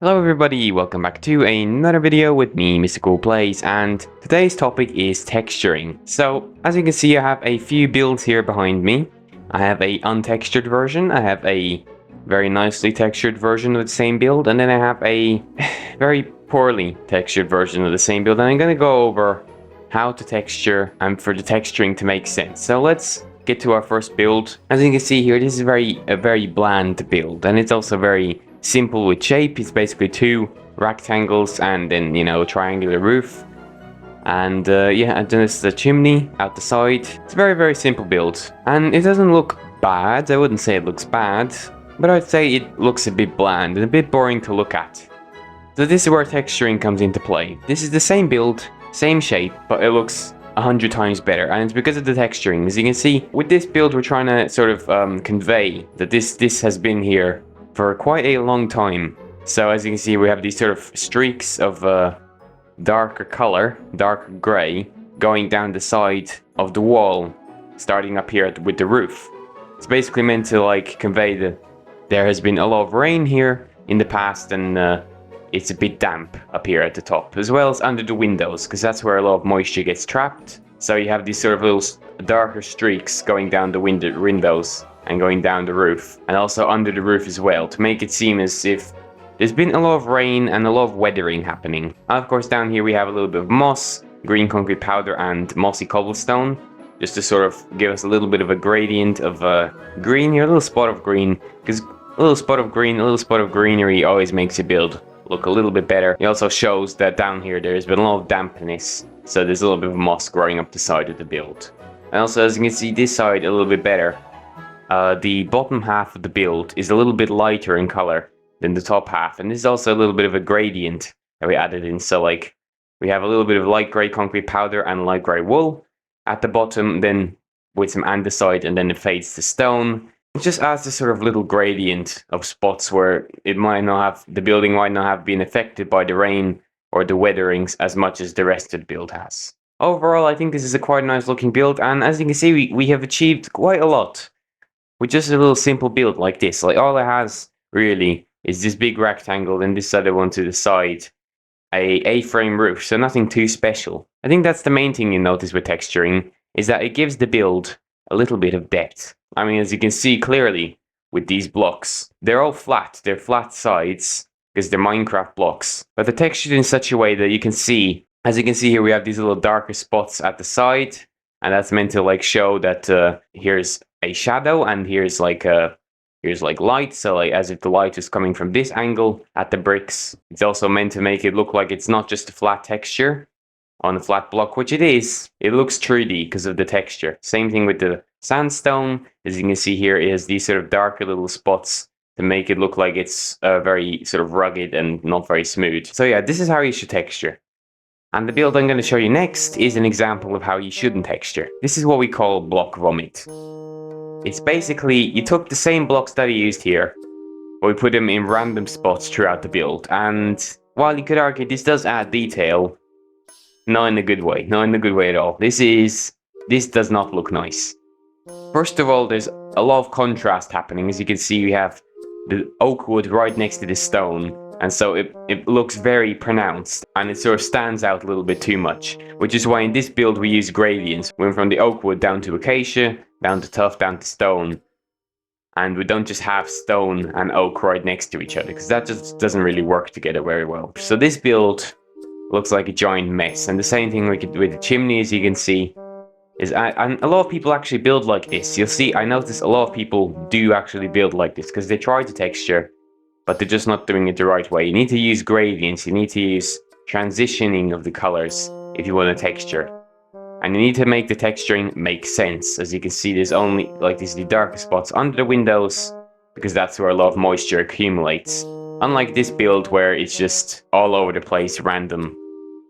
Hello everybody, welcome back to another video with me, Mr. Cool Plays, and today's topic is texturing. So, as you can see, I have a few builds here behind me. I have a untextured version, I have a very nicely textured version of the same build, and then I have a very poorly textured version of the same build, and I'm going to go over how to texture and for the texturing to make sense. So let's get to our first build. As you can see here, this is a very bland build, and it's also very simple with shape. It's basically two rectangles and then, triangular roof. And yeah, and then it's the chimney out the side. It's a very simple build. And it doesn't look bad. I wouldn't say it looks bad, but I'd say it looks a bit bland and a bit boring to look at. So this is where texturing comes into play. This is the same build, same shape, but it looks 100 times better, and it's because of the texturing. As you can see, with this build we're trying to sort of convey that this has been here for quite a long time. So as you can see, we have these sort of streaks of darker color, dark gray, going down the side of the wall, starting up here with the roof. It's basically meant to like convey that there has been a lot of rain here in the past, and it's a bit damp up here at the top, as well as under the windows, because that's where a lot of moisture gets trapped. So you have these sort of little darker streaks going down the windows and going down the roof, and also under the roof as well, to make it seem as if there's been a lot of rain and a lot of weathering happening. And of course down here we have a little bit of moss, green concrete powder and mossy cobblestone, just to sort of give us a little bit of a gradient of green here, a little spot of green, because a little spot of green, a little spot of greenery always makes your build look a little bit better. It also shows that down here there has been a lot of dampness, so there's a little bit of moss growing up the side of the build. And also, as you can see, this side a little bit better. The bottom half of the build is a little bit lighter in color than the top half, and this is also a little bit of a gradient that we added in. So like we have a little bit of light gray concrete powder and light gray wool at the bottom, then with some andesite, and then it fades to stone. It just adds this sort of little gradient of spots where it might not have, the building might not have been affected by the rain or the weatherings as much as the rest of the build has. Overall, I think this is a quite nice looking build, and as you can see, we have achieved quite a lot with just a little simple build like this. Like all it has really is this big rectangle and this other one to the side, a A-frame roof, so nothing too special. I think that's the main thing you notice with texturing, is that it gives the build a little bit of depth. I mean, as you can see clearly with these blocks, they're all flat. They're flat sides because they're Minecraft blocks, but they're textured in such a way that you can see, as you can see here, we have these little darker spots at the side, and that's meant to like show that here's a shadow and here's like light, so like as if the light is coming from this angle at the bricks. It's also meant to make it look like it's not just a flat texture on a flat block, which it is. It looks 3D because of the texture. Same thing with the sandstone. As you can see here, is these sort of darker little spots to make it look like it's very sort of rugged and not very smooth. So yeah, this is how you should texture. And the build I'm going to show you next is an example of how you shouldn't texture. This is what we call block vomit. It's basically, you took the same blocks that I used here, but we put them in random spots throughout the build. And while you could argue this does add detail, not in a good way. Not in a good way at all. This does not look nice. First of all, there's a lot of contrast happening. As you can see, we have the oak wood right next to the stone, and so it looks very pronounced, and it sort of stands out a little bit too much, which is why in this build we use gradients. We went from the oak wood down to acacia, down to tuff, down to stone, and we don't just have stone and oak right next to each other, because that just doesn't really work together very well. So this build looks like a giant mess, and the same thing with the chimney, as you can see, is and a lot of people actually build like this. You'll see, I notice a lot of people do actually build like this because they try to texture, but they're just not doing it the right way. You need to use gradients, you need to use transitioning of the colors if you want to texture, and you need to make the texturing make sense. As you can see, there's only like these the darker spots under the windows because that's where a lot of moisture accumulates, unlike this build where it's just all over the place, random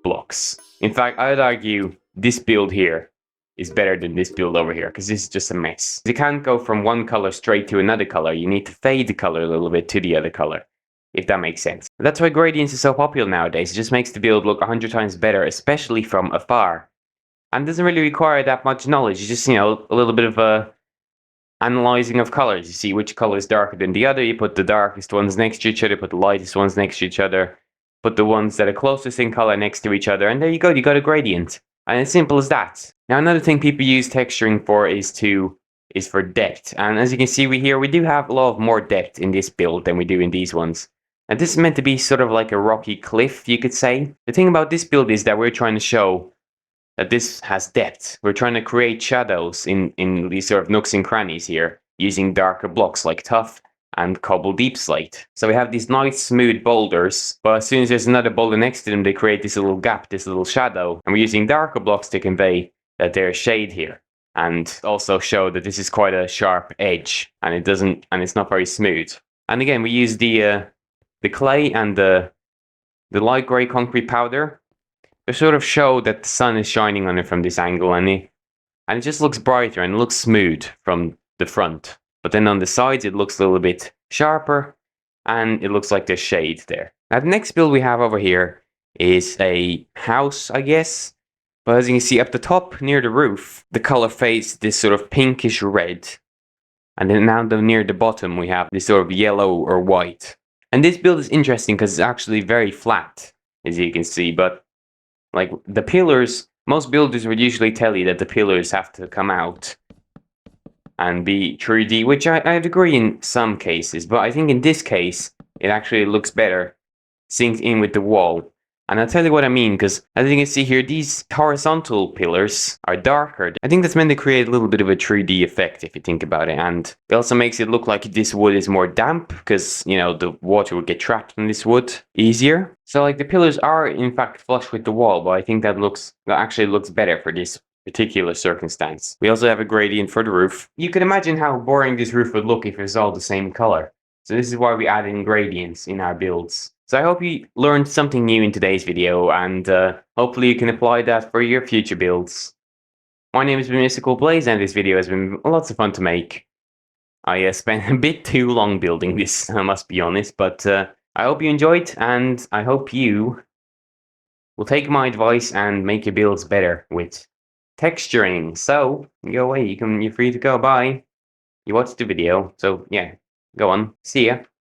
blocks. In fact, I would argue this build here is better than this build over here, because this is just a mess. You can't go from one color straight to another color. You need to fade the color a little bit to the other color, if that makes sense. That's why gradients are so popular nowadays. It just makes the build look 100 times better, especially from afar. And doesn't really require that much knowledge. You just, a little bit of analyzing of colors. You see which color is darker than the other. You put the darkest ones next to each other, put the lightest ones next to each other, put the ones that are closest in color next to each other, and there you go. You got a gradient, and it's simple as that. Now, another thing people use texturing for is for depth, and as you can see, we do have a lot of more depth in this build than we do in these ones. And this is meant to be sort of like a rocky cliff, you could say. The thing about this build is that we're trying to show that this has depth. We're trying to create shadows in these sort of nooks and crannies here using darker blocks like tuff and cobble deep slate. So we have these nice smooth boulders, but as soon as there's another boulder next to them, they create this little gap, this little shadow, and we're using darker blocks to convey that there's shade here, and also show that this is quite a sharp edge, and it's not very smooth. And again, we use the clay and the light gray concrete powder to sort of show that the sun is shining on it from this angle, and it just looks brighter and it looks smooth from the front. But then on the sides, it looks a little bit sharper, and it looks like there's shade there. Now, the next build we have over here is a house, I guess. But as you can see up the top near the roof, the color fades this sort of pinkish red. And then now near the bottom, we have this sort of yellow or white. And this build is interesting because it's actually very flat, as you can see. But like the pillars, most builders would usually tell you that the pillars have to come out and be 3D, which I'd agree in some cases. But I think in this case, it actually looks better synced in with the wall. And I'll tell you what I mean, because as you can see here, these horizontal pillars are darker. I think that's meant to create a little bit of a 3D effect, if you think about it. And it also makes it look like this wood is more damp, because, you know, the water would get trapped in this wood easier. So, like, the pillars are, in fact, flush with the wall, but I think that actually looks better for this particular circumstance. We also have a gradient for the roof. You can imagine how boring this roof would look if it was all the same color. So this is why we add in gradients in our builds. So I hope you learned something new in today's video, and hopefully you can apply that for your future builds. My name has been Mystical Blaze, and this video has been lots of fun to make. I spent a bit too long building this, I must be honest, but I hope you enjoyed, and I hope you will take my advice and make your builds better with texturing. So, go away, you're free to go, bye. You watched the video, so yeah, go on, see ya.